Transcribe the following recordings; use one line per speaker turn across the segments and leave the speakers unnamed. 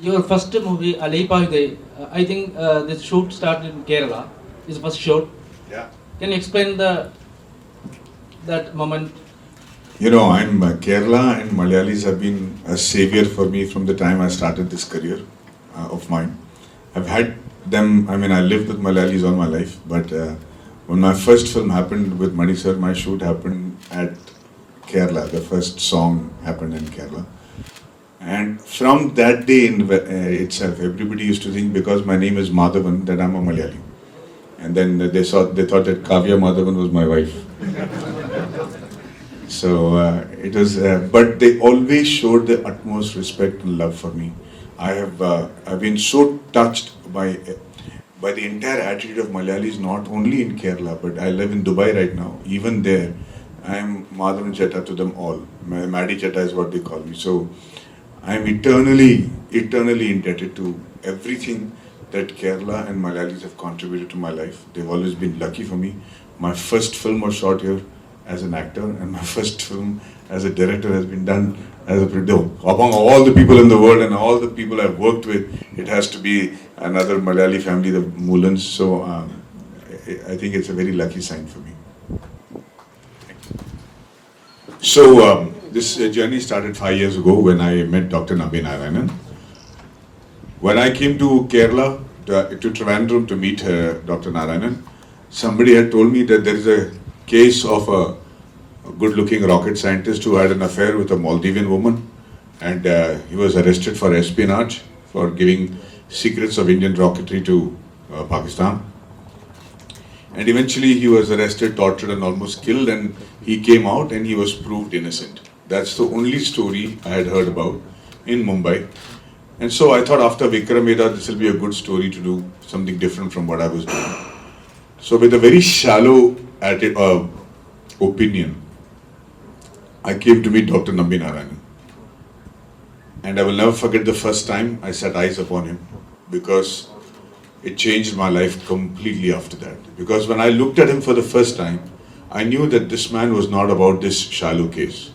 Your first movie, Alaipayude, I think the shoot started in Kerala. Is first shoot.
Yeah.
Can you explain that moment?
You know, I'm Kerala and Malayalis have been a savior for me from the time I started this career of mine. I've had them, I mean, I lived with Malayalis all my life, but when my first film happened with Maddy sir, my shoot happened at Kerala. The first song happened in Kerala. And from that day in itself, everybody used to think because my name is Madhavan that I'm a Malayali. And then they thought that Kavya Madhavan was my wife. So it was, but they always showed the utmost respect and love for me. I've been so touched by the entire attitude of Malayalis, not only in Kerala, but I live in Dubai right now. Even there, I am Madhavan Chetta to them all. Maddy Chetta is what they call me. So I am eternally indebted to everything that Kerala and Malayalis have contributed to my life. They've always been lucky for me. My first film was shot here as an actor, and my first film as a director has been done as a producer. Among all the people in the world and all the people I've worked with, it has to be another Malayali family, the Moolans. So I think it's a very lucky sign for me. So this journey started 5 years ago when I met Dr. Nambi Narayanan. When I came to Kerala, to Trivandrum to meet Dr. Narayanan, somebody had told me that there is a case of a good-looking rocket scientist who had an affair with a Maldivian woman, and he was arrested for espionage, for giving secrets of Indian rocketry to Pakistan. And eventually he was arrested, tortured and almost killed, and he came out and he was proved innocent. That's the only story I had heard about in Mumbai. And so I thought after Vikram Vedha, this will be a good story to do something different from what I was doing. So with a very shallow opinion, I came to meet Dr. Nambi Narayanan. And I will never forget the first time I set eyes upon him, because it changed my life completely after that. Because when I looked at him for the first time, I knew that this man was not about this shallow case.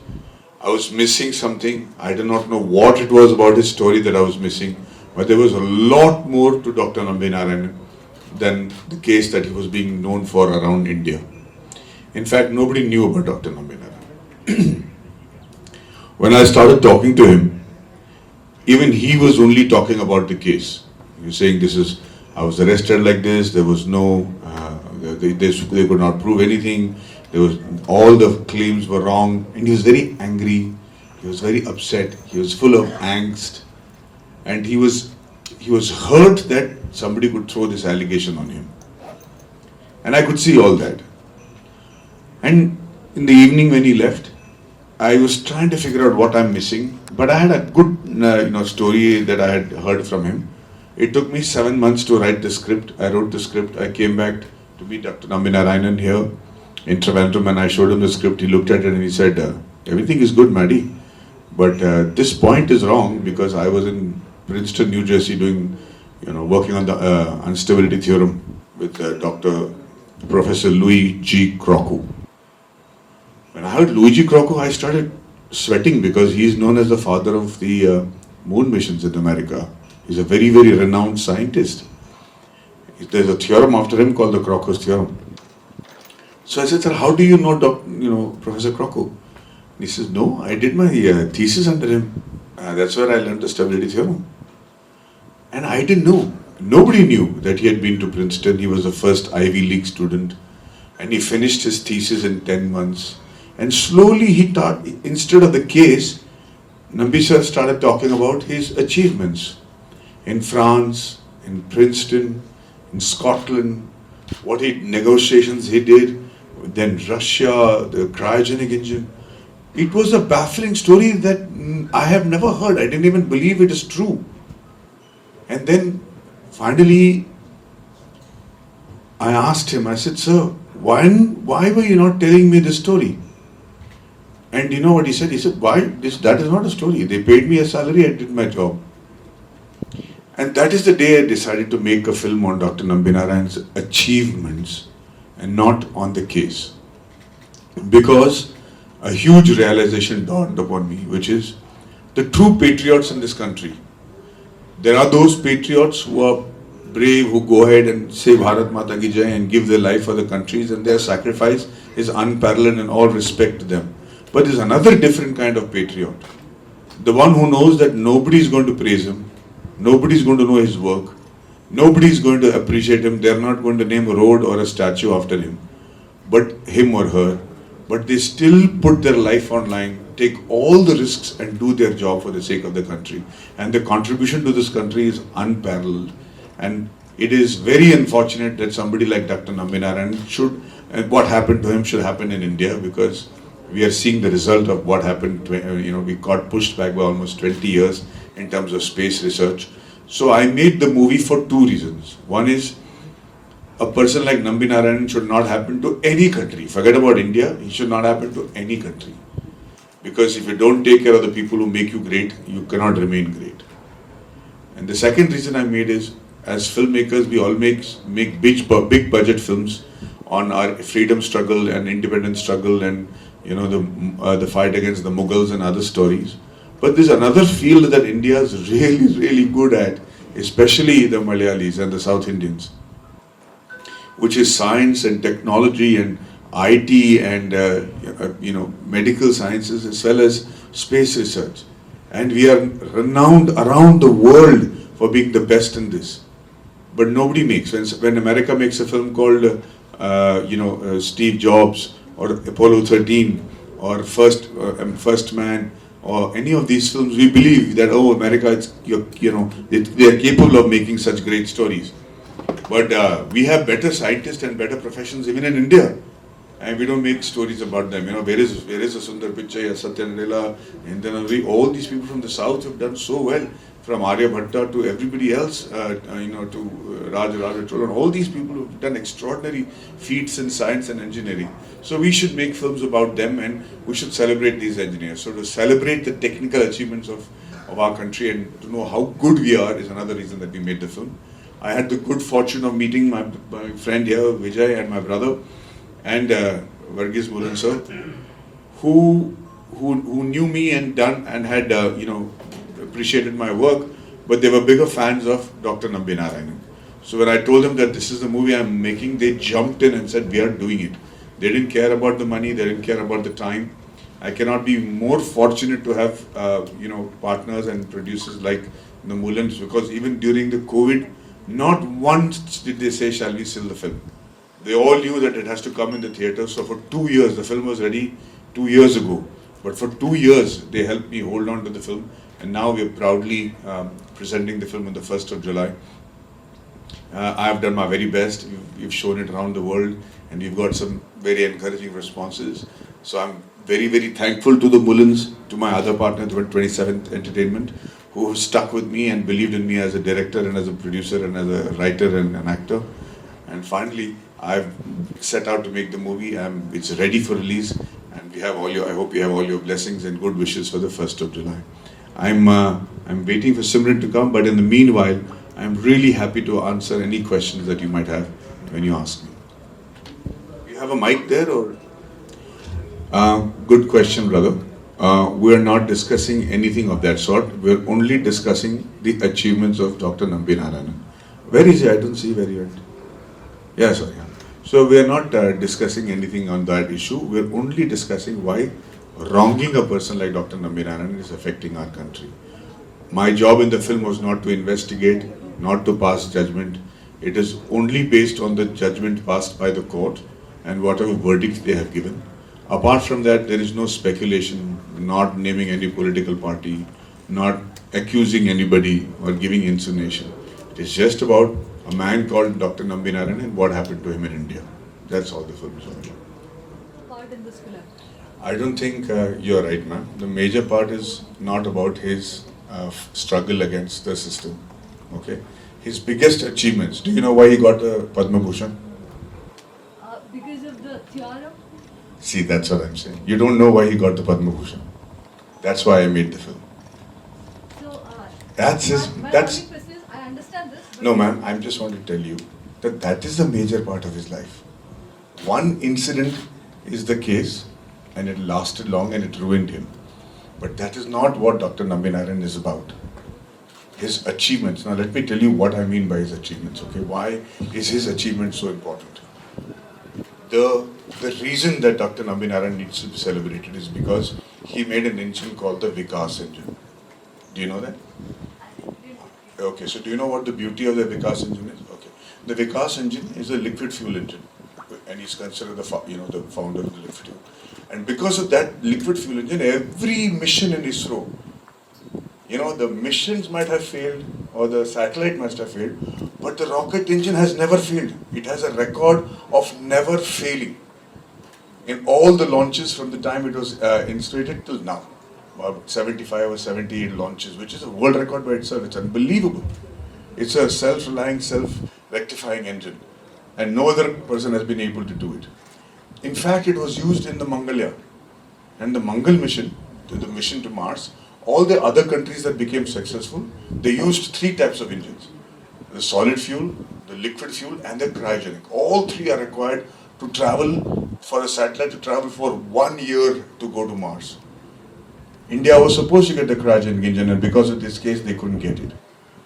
I was missing something. I did not know what it was about his story that I was missing, but there was a lot more to Dr. Nambi Narayanan than the case that he was being known for around India. In fact, nobody knew about Dr. Nambi Narayanan. When I started talking to him, even he was only talking about the case. He was saying, I was arrested like this, there was no, they could not prove anything, all the claims were wrong, and he was very angry, he was very upset, he was full of angst, and he was hurt that somebody could throw this allegation on him. And I could see all that. And in the evening when he left, I was trying to figure out what I'm missing, but I had a good story that I had heard from him. It took me 7 months to write the script. I wrote the script. I came back to meet Dr. Nambi Narayanan here in Trivandrum, and I showed him the script. He looked at it and he said, everything is good, Maddy, but this point is wrong, because I was in Princeton, New Jersey working on the instability theorem with Professor Louis G. Crocco. When I heard Louis G. Crocco, I started sweating, because he is known as the father of the moon missions in America. He's a very, very renowned scientist. There's a theorem after him called the Crocco's theorem. So I said, sir, how do you know Professor Crocco? He says, no, I did my thesis under him. That's where I learned the stability theorem. And I didn't know. Nobody knew that he had been to Princeton. He was the first Ivy League student. And he finished his thesis in 10 months. And slowly he taught, instead of the case, Nambi sir started talking about his achievements in France, in Princeton, in Scotland, what negotiations he did, then Russia, the cryogenic engine. It was a baffling story that I have never heard. I didn't even believe it is true. And then finally, I asked him, I said, sir, why were you not telling me this story? And you know what he said? He said, that is not a story. They paid me a salary, I did my job. And that is the day I decided to make a film on Dr. Nambi Narayanan's achievements and not on the case. Because a huge realization dawned upon me, which is the true patriots in this country, There are those patriots who are brave, who go ahead and say Bharat Mata Ki Jai and give their life for the countries, and their sacrifice is unparalleled in all respect to them. But there's another different kind of patriot. The one who knows that nobody is going to praise him, nobody is going to know his work, nobody is going to appreciate him, they are not going to name a road or a statue after him, but him or her. But they still put their life online, take all the risks and do their job for the sake of the country. And the contribution to this country is unparalleled. And it is very unfortunate that somebody like Dr. Nambi Narayanan should, and what happened to him should happen in India, because we are seeing the result of what happened. We got pushed back by almost 20 years in terms of space research. So I made the movie for two reasons. One is, a person like Nambi Narayanan should not happen to any country. Forget about India, he should not happen to any country. Because if you don't take care of the people who make you great, you cannot remain great. And the second reason I made is, as filmmakers, we all make big budget films on our freedom struggle and independence struggle and the fight against the Mughals and other stories. But there's another field that India is really good at, especially the Malayalis and the South Indians, which is science and technology and IT and medical sciences as well as space research. And we are renowned around the world for being the best in this. But nobody makes. When America makes a film called Steve Jobs or Apollo 13 or First Man or any of these films, we believe that, oh, America, they are capable of making such great stories. But we have better scientists and better professions even in India, and we don't make stories about them. Where is a Sundar Pichai, Satya Nadella, Indanari, all these people from the south have done so well, from Arya Bhatta to everybody else, to Raj Cholan. All these people have done extraordinary feats in science and engineering. So we should make films about them, and we should celebrate these engineers. So to celebrate the technical achievements of our country and to know how good we are is another reason that we made the film. I had the good fortune of meeting my friend here, Vijay, and my brother, and Varghese Mulan sir, who knew me and had appreciated my work, but they were bigger fans of Dr. Nambi Narayanan. So when I told them that this is the movie I'm making, they jumped in and said, we are doing it. They didn't care about the money, they didn't care about the time. I cannot be more fortunate to have partners and producers like the Mulans, because even during the COVID, not once did they say, shall we sell the film? They all knew that it has to come in the theatre. So for 2 years, the film was ready 2 years ago. But for 2 years, they helped me hold on to the film. And now we are proudly presenting the film on the 1st of July. I have done my very best. We've shown it around the world, and we've got some very encouraging responses. So I'm very thankful to the Mullins, to my other partner, 27th Entertainment, who have stuck with me and believed in me as a director and as a producer and as a writer and an actor. And finally, I've set out to make the movie. It's ready for release, and I hope you have all your blessings and good wishes for the 1st of July. I'm waiting for Simran to come, but in the meanwhile, I'm really happy to answer any questions that you might have when you ask me. You have a mic there, or? Good question, brother. We are not discussing anything of that sort. We're only discussing the achievements of Dr. Nambi Narayanan. Where is he? I don't see where he went. Yeah, sorry. So we are not discussing anything on that issue. We're only discussing why wronging a person like Dr. Nambi Narayanan is affecting our country. My job in the film was not to investigate, not to pass judgment. It is only based on the judgment passed by the court and whatever verdict they have given. Apart from that, there is no speculation, not naming any political party, not accusing anybody or giving insinuation. It is just about a man called Dr. Nambi Narayanan and what happened to him in India. That's all the film is about.
Part in this film?
I don't think you're right, ma'am. The major part is not about his struggle against the system. Okay, his biggest achievements. Do you know why he got the Padma Bhushan?
Because of the theorem?
See, that's what I'm saying. You don't know why he got the Padma Bhushan. That's why I made the film.
So,
That's his.
my
That's.
only question is, I understand this. But
No, ma'am. I just want to tell you that that is the major part of his life. One incident is the case, and it lasted long and it ruined him. But that is not what Dr. Nambi Narayanan is about. his achievements. Now let me tell you what I mean by his achievements, okay? Why is his achievement so important? The reason that Dr. Nambi Narayanan needs to be celebrated is because he made an engine called the Vikas engine. Do you know that? Okay, so do you know what the beauty of the Vikas engine is? Okay, the Vikas engine is a liquid fuel engine, and he's considered the founder of the liquid fuel. And because of that liquid fuel engine, every mission in ISRO, the missions might have failed or the satellite must have failed, but the rocket engine has never failed. It has a record of never failing in all the launches from the time it was installed till now. About 75 or 78 launches, which is a world record by itself. It's unbelievable. It's a self-reliant, self-rectifying engine, and no other person has been able to do it. In fact, it was used in the Mangalyaan and the Mangal mission, the mission to Mars. All the other countries that became successful, they used 3 types of engines: the solid fuel, the liquid fuel, and the cryogenic. All 3 are required to travel, for a satellite to travel for 1 year to go to Mars. India was supposed to get the cryogenic engine, and because of this case, they couldn't get it.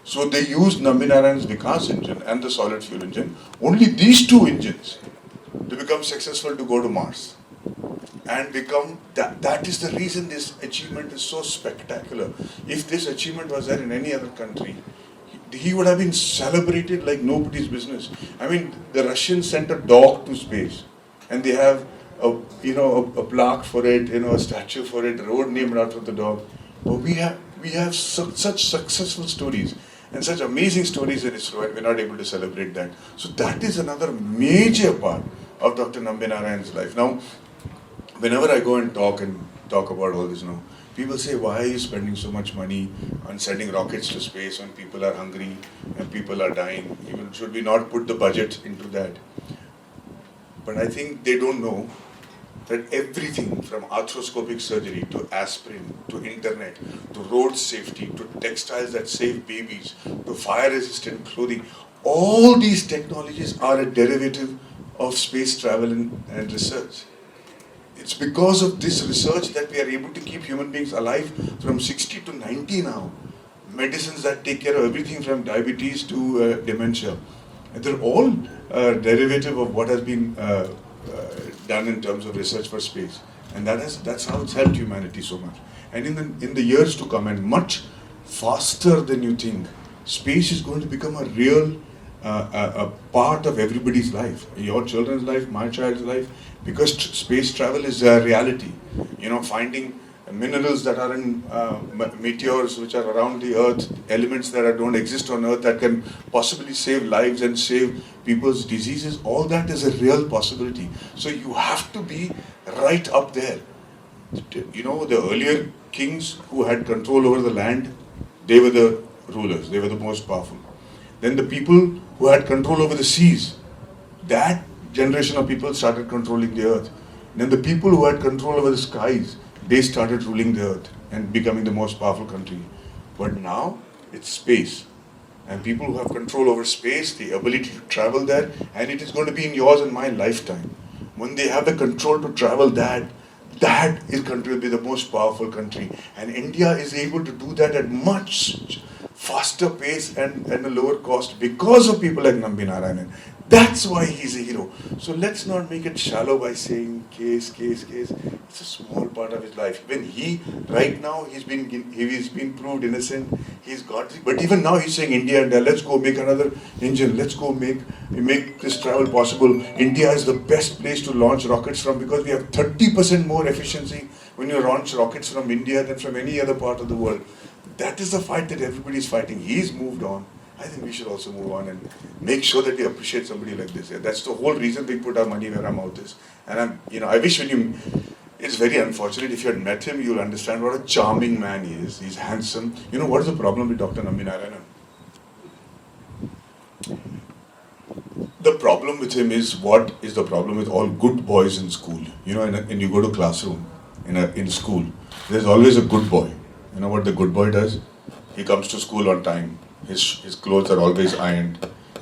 So they used Nambi Narayanan's Vikas engine and the solid fuel engine, only these 2 engines, to become successful to go to Mars. And become, that is the reason this achievement is so spectacular. If this achievement was there in any other country, he would have been celebrated like nobody's business. I mean, the Russians sent a dog to space, and they have a plaque for it, a statue for it, a road named after the dog. But we have such successful stories and such amazing stories in ISRO, and we're not able to celebrate that. So that is another major part of Dr. Nambi Narayanan's life. Now, whenever I go and talk about all this now, people say, why are you spending so much money on sending rockets to space when people are hungry and people are dying? Even should we not put the budget into that? But I think they don't know that everything from arthroscopic surgery to aspirin to internet to road safety to textiles that save babies to fire resistant clothing, all these technologies are a derivative of space travel and research. It's because of this research that we are able to keep human beings alive from 60 to 90 now. Medicines that take care of everything from diabetes to dementia. And they're all derivative of what has been done in terms of research for space. And that's how it's helped humanity so much. And in the years to come, and much faster than you think, space is going to become a real a part of everybody's life. Your children's life, my child's life, because space travel is a reality. Finding minerals that are in meteors which are around the Earth, elements that don't exist on Earth that can possibly save lives and save people's diseases, all that is a real possibility. So you have to be right up there. The earlier kings who had control over the land, they were the rulers, they were the most powerful. Then the people who had control over the seas, that generation of people started controlling the earth. Then the people who had control over the skies, they started ruling the earth and becoming the most powerful country. But now it's space. And people who have control over space, the ability to travel there, and it is going to be in yours and my lifetime. When they have the control to travel that country will be the most powerful country. And India is able to do that at much faster pace and a lower cost because of people like Nambi Narayanan. That's why he's a hero. So let's not make it shallow by saying case. It's a small part of his life. When right now, he's been proved innocent. But even now he's saying India, let's go make another engine. Let's go make this travel possible. India is the best place to launch rockets from because we have 30% more efficiency when you launch rockets from India than from any other part of the world. That is the fight that everybody's fighting. He's moved on. I think we should also move on and make sure that we appreciate somebody like this. That's the whole reason we put our money where our mouth is. And I wish it's very unfortunate. If you had met him, you'll understand what a charming man he is. He's handsome. What is the problem with Dr. Nambi Narayanan? The problem with him is what is the problem with all good boys in school. And you go to classroom in school, there's always a good boy. You know what the good boy does? He comes to school on time. His clothes are always ironed.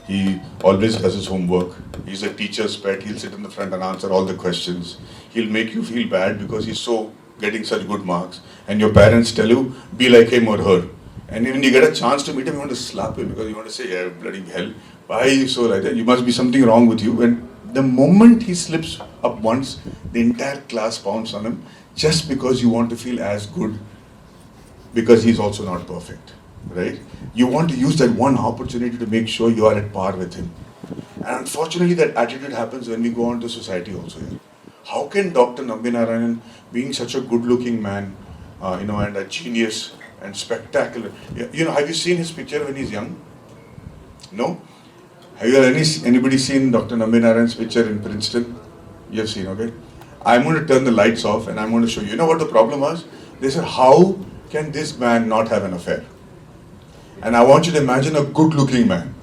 He always does his homework. He's a teacher's pet. He'll sit in the front and answer all the questions. He'll make you feel bad because he's getting such good marks. And your parents tell you, be like him or her. And when you get a chance to meet him, you want to slap him because you want to say, yeah, bloody hell, why are you so like that? You must be something wrong with you. And the moment he slips up once, the entire class pounds on him just because you want to feel as good because he's also not perfect, right? You want to use that one opportunity to make sure you are at par with him. And unfortunately, that attitude happens when we go on to society also. Here. How can Dr. Nambi Narayanan, being such a good-looking man, and a genius and spectacular, have you seen his picture when he's young? No? Have you anybody seen Dr. Nambi Narayan's picture in Princeton? You have seen, okay? I'm going to turn the lights off and I'm going to show you. You know what the problem was? They said, how can this man not have an affair? And I want you to imagine a good-looking man.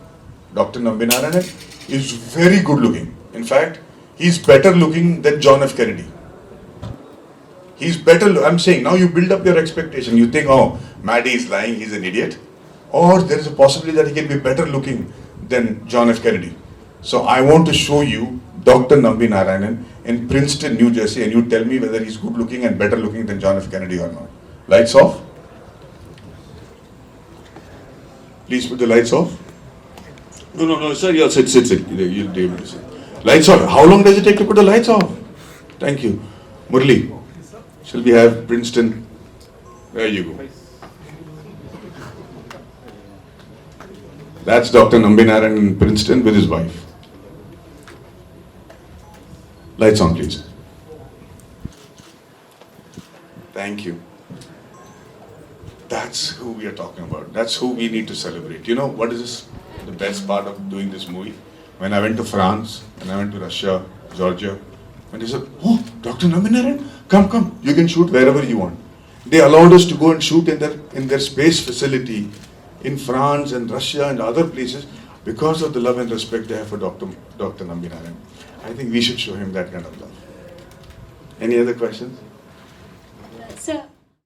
Dr. Nambi Narayanan is very good-looking. In fact, he's better looking than John F. Kennedy. He's better, I'm saying, now you build up your expectation. You think, oh, Maddy is lying, he's an idiot. Or there is a possibility that he can be better looking than John F. Kennedy. So I want to show you Dr. Nambi Narayanan in Princeton, New Jersey, and you tell me whether he's good looking and better looking than John F. Kennedy or not. Lights off. Please put the lights off. No, sir, yeah, sit. You'll be able to sit. Lights off. How long does it take to put the lights off? Thank you. Murli, shall we have Princeton? There you go. That's Dr. Nambi Narayanan in Princeton with his wife. Lights on, please. Thank you. That's who we are talking about. That's who we need to celebrate. You know what is the best part of doing this movie? When I went to France, when I went to Russia, Georgia, when they said, oh, Dr. Nambi Narayanan, come, you can shoot wherever you want. They allowed us to go and shoot in their space facility in France and Russia and other places because of the love and respect they have for Dr. Nambi Narayanan. I think we should show him that kind of love. Any other questions?
Sir,